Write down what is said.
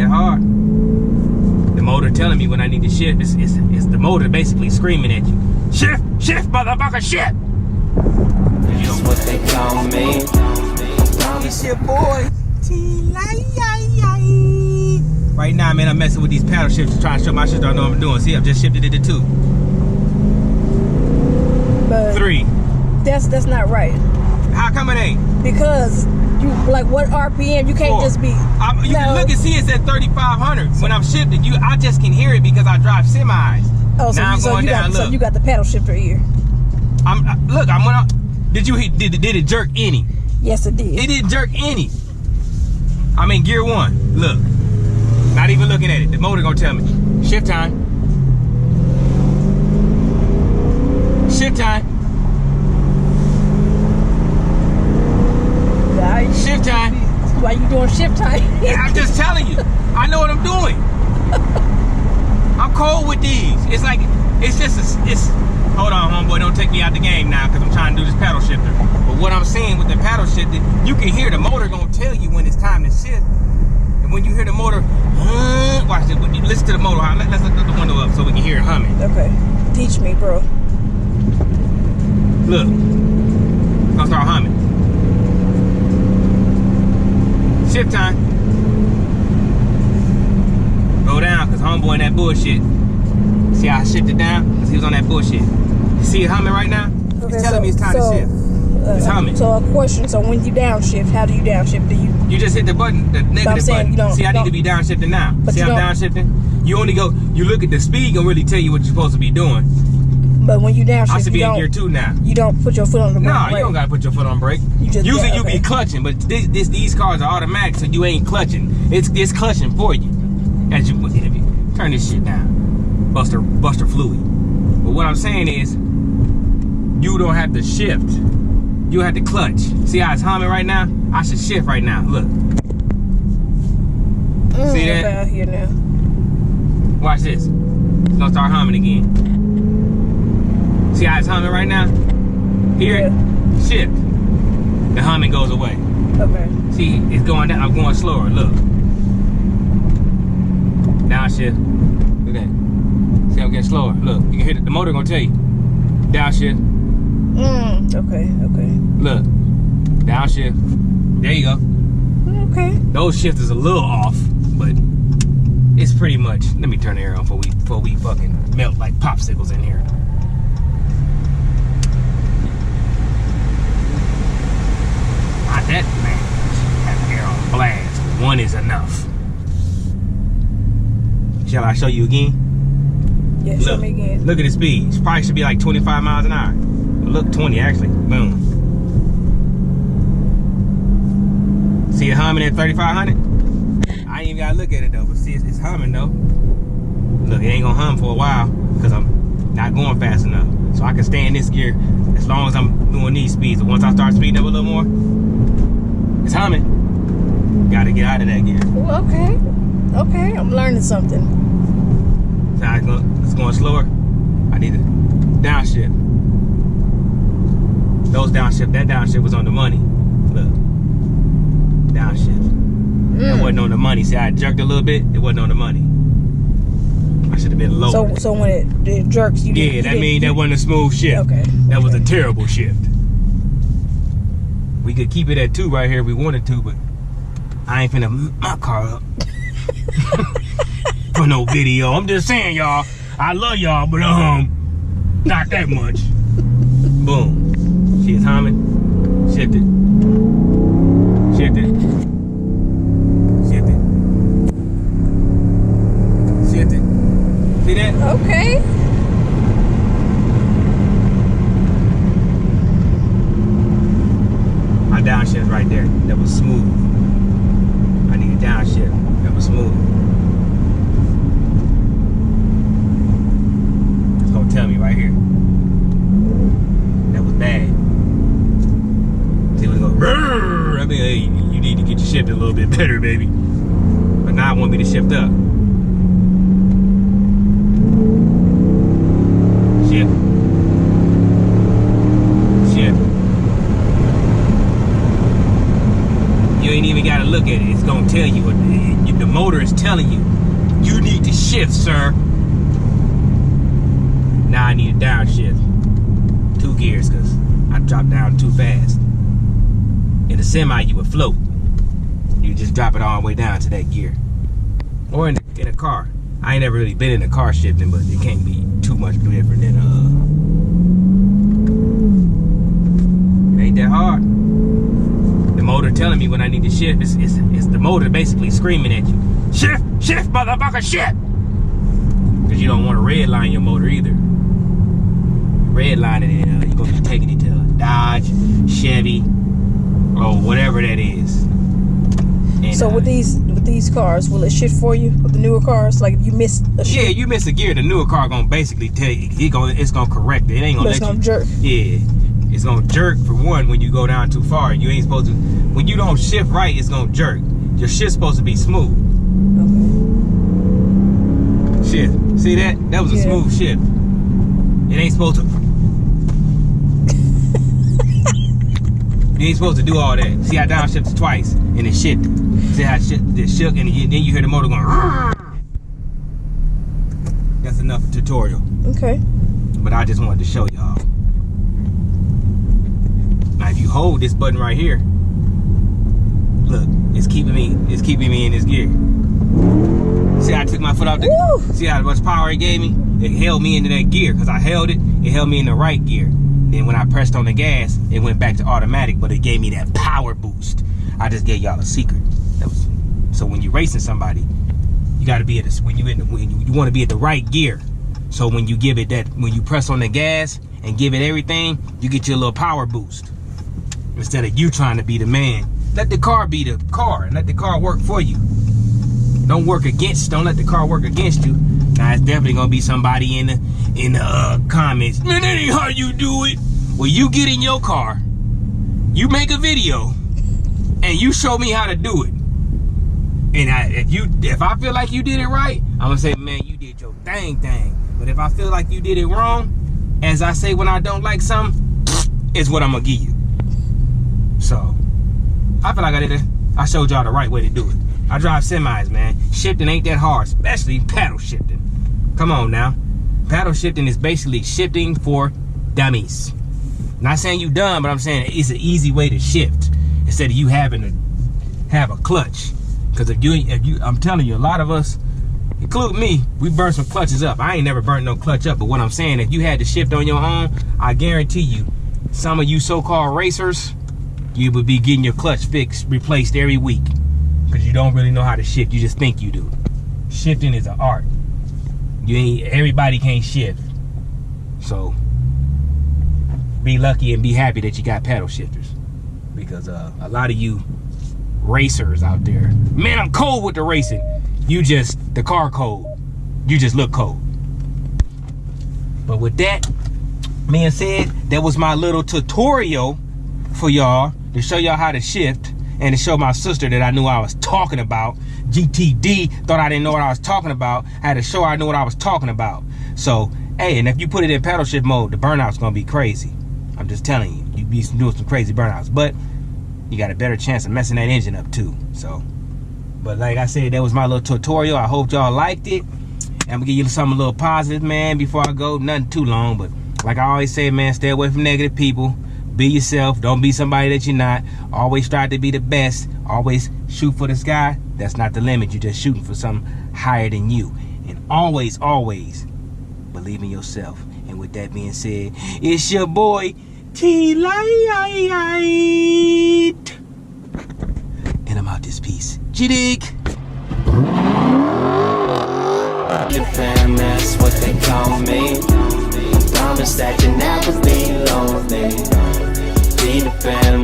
that hard. The motor telling me when I need to shift. It's the motor basically screaming at you. Shift, shift, motherfucker, shift. That's what they call me. It's your boy, T-Lite. Right now, man, I'm messing with these paddle shifts, trying to show my sister I know what I'm doing. See, I've just shifted it to 2. But 3. That's not right. How come it ain't? Because you like what RPM? You can't 4. just be. You can look and see it's at 3,500. When I'm shifting, I just can hear it because I drive semis. Oh, so, now I'm going down. So you got the paddle shifter here. Look, I'm gonna. Did it jerk any? Yes, it did. It didn't jerk any. I'm in gear 1. Look, not even looking at it. The motor gonna tell me shift time. Shift time. Shift time. Why you doing shift time? I'm just telling you. I know what I'm doing. I'm cold with these. It's like, it's hold on, homeboy, don't take me out the game now because I'm trying to do this paddle shifter. But what I'm saying with the paddle shifter, you can hear the motor gonna tell you when it's time to shift. And when you hear the motor, watch this, when you listen to the motor, let's lift the window up so we can hear it humming. Okay, teach me, bro. Look, it's gonna start humming. Shift time. Go down, cause homeboy in that bullshit. See how I shifted down? Cause he was on that bullshit. You see it humming right now? Okay, It's telling me it's time to shift. It's humming. So a question, so when you downshift, how do you downshift? You just hit the button, the negative button. See, I need to be downshifting now. See, I'm downshifting? You only go, you look at the speed, gonna really tell you what you're supposed to be doing. But when you downshift, I should be in gear 2 now. You don't put your foot on the brake. No, you don't gotta put your foot on brake. Usually you be clutching, but these cars are automatic, so you ain't clutching. It's clutching for you. As you turn this shit down, buster fluid. But what I'm saying is, you don't have to shift. You have to clutch. See how it's humming right now? I should shift right now. Look. See that? Out here now. Watch this. It's gonna start humming again. See how it's humming right now? Hear it? Shift. The humming goes away. Okay. See, it's going down. I'm going slower. Look. Downshift. Look at that. See, I'm getting slower. Look, you can hear the motor gonna tell you. Downshift. Okay. Look. Downshift. There you go. Okay. Those shifts is a little off, but it's pretty much. Let me turn the air on before we fucking melt like popsicles in here. Not that, man. Have the air on blast. 1 is enough. Shall I show you again? Yeah, show me again. Look at the speed. It probably should be like 25 miles an hour. Look, 20 actually. Boom. See it humming at 3,500? I ain't even gotta look at it though, but see it's humming though. Look, it ain't gonna hum for a while because I'm not going fast enough. So I can stay in this gear as long as I'm doing these speeds. But once I start speeding up a little more, it's humming. Gotta get out of that gear. Well, okay, I'm learning something. So it's going slower. I need to downshift. That downshift was on the money. Look, downshift. That wasn't on the money. See, I jerked a little bit. It wasn't on the money. I should have been lower. So when it jerks, you that means that wasn't a smooth shift. Okay. That was a terrible shift. We could keep it at 2 right here if we wanted to, but I ain't finna my car up for no video. I'm just saying, y'all. I love y'all, but not that much. Boom. See it's humming. Shift it. Shift it. Shift it. Shift it. See that? Okay. My downshift right there. That was smooth. I need a downshift. That was smooth. It's gonna tell me right here. That was bad. See when it goes, brrr, I mean, hey, you need to get your shift a little bit better, baby. But now I want me to shift up. Shift. Shift. You ain't even gotta look at it. it's gonna tell you, the motor is telling you, you need to shift, sir. Now I need a downshift. 2 gears, because I dropped down too fast. In a semi, you would float. You just drop it all the way down to that gear. Or in a car. I ain't never really been in a car shifting, but it can't be too much different than it ain't that hard. The motor telling me when I need to shift. It's the motor basically screaming at you. Shift, shift, motherfucker, shift! Because you don't want to redline your motor either. Redlining it, you're gonna be taking it to Dodge, Chevy, or whatever that is. And, so with these cars, will it shift for you with the newer cars? Like if you miss a shift? Yeah, you miss a gear, the newer car gonna basically tell you it's gonna correct it. It ain't gonna But it's gonna jerk. Yeah, it's gonna jerk for one when you go down too far. You ain't supposed to. When you don't shift right, it's gonna jerk. Your shift's supposed to be smooth. Okay. Shift. See that? That was a smooth shift. It ain't supposed to. You ain't supposed to do all that. See how downshifts twice and it shifted. See how it shook and then you hear the motor going. That's enough tutorial. Okay. But I just wanted to show y'all. Now if you hold this button right here, look, it's keeping me in this gear. See how I took my foot off the. Woo! See how much power it gave me? It held me into that gear because I held it. It held me in the right gear. Then when I pressed on the gas, it went back to automatic, but it gave me that power boost. I just gave y'all a secret. So when you're racing somebody, you got to be at when you want to be at the right gear. So when you give it when you press on the gas and give it everything, you get your little power boost. Instead of you trying to be the man, let the car be the car and let the car work for you. Don't let the car work against you. Now it's definitely gonna be somebody in the comments. Man, that ain't how you do it. Well, you get in your car, you make a video, and you show me how to do it. And if I feel like you did it right, I'm gonna say, man, you did your thing. But if I feel like you did it wrong, as I say when I don't like something, it's what I'm gonna give you. So I feel like I showed y'all the right way to do it. I drive semis, man. Shifting ain't that hard, especially paddle shifting. Come on now. Paddle shifting is basically shifting for dummies. Not saying you dumb, but I'm saying it's an easy way to shift instead of you having to have a clutch. Because if you, I'm telling you, a lot of us, including me, we burn some clutches up. I ain't never burnt no clutch up, but what I'm saying, if you had to shift on your own, I guarantee you, some of you so-called racers, you would be getting your clutch replaced every week. Because you don't really know how to shift. You just think you do. Shifting is an art. Everybody can't shift. So be lucky and be happy that you got paddle shifters. Because a lot of you racers out there, man, I'm cold with the racing. The car cold. You just look cold. But with that being said, that was my little tutorial for y'all to show y'all how to shift. And to show my sister that I knew I was talking about. GTD thought I didn't know what I was talking about. I had to show her I knew what I was talking about. So, hey, and if you put it in paddle shift mode, the burnout's gonna be crazy. I'm just telling you, you'd be doing some crazy burnouts. But you got a better chance of messing that engine up too. So, but like I said, that was my little tutorial. I hope y'all liked it. And I'm gonna give you something a little positive, man, before I go. Nothing too long, but like I always say, man, stay away from negative people. Be yourself. Don't be somebody that you're not. Always strive to be the best. Always shoot for the sky. That's not the limit. You're just shooting for something higher than you. And always, always believe in yourself. And with that being said, it's your boy T-Lite. And I'm out this piece. G-Dig. The fam, that's what they call me. Promise that you never be lonely. Be the fam.